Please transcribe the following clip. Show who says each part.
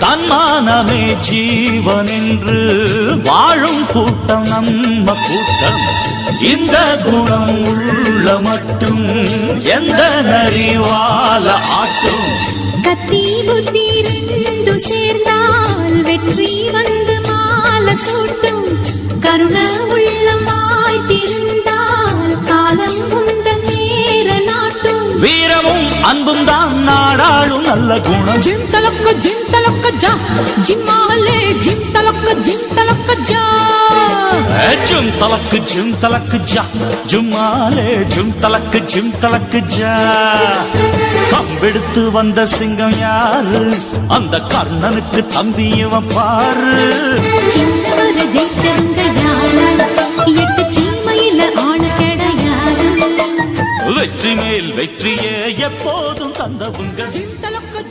Speaker 1: தன்மானமே ஜீவன் என்று வாழும் கூட்டம் நம்ம கூட்டம். இந்த குணம் உள்ள மட்டும் எந்த நரிவால ஆட்டும்.
Speaker 2: கத்தி புத்தி ரெண்டு சேர்ந்தால் வெற்றி வந்து மாலை சூட்டும். கருண உள்ளம் வாய்த்திருந்தால் காலம் உந்தன் நேர நாட்டும்.
Speaker 1: வீரமும் அன்பும் தான் நாடாளும் நல்ல குணம்.
Speaker 2: ஜிம் தலக்க ஜா ஜிம்மாலே ஜிம் தலக்க ஜா
Speaker 1: ஜிம் தலக்கு ஜா ஜும்மாலே ஜிம் தலக்கு ஜா. கம்பெடுத்து வந்த சிங்கம் யாரு? அந்த கர்ணனுக்கு தம்பி இவன் பாரு.
Speaker 2: சின்னவர ஜெயிச்சவங்க யாரு? 8 சீமையில ஆளு கிடையாது.
Speaker 1: வெற்றி மேல் வெற்றியே எப்போதும் தந்தவுங்க.
Speaker 2: ஜிம் தலக்க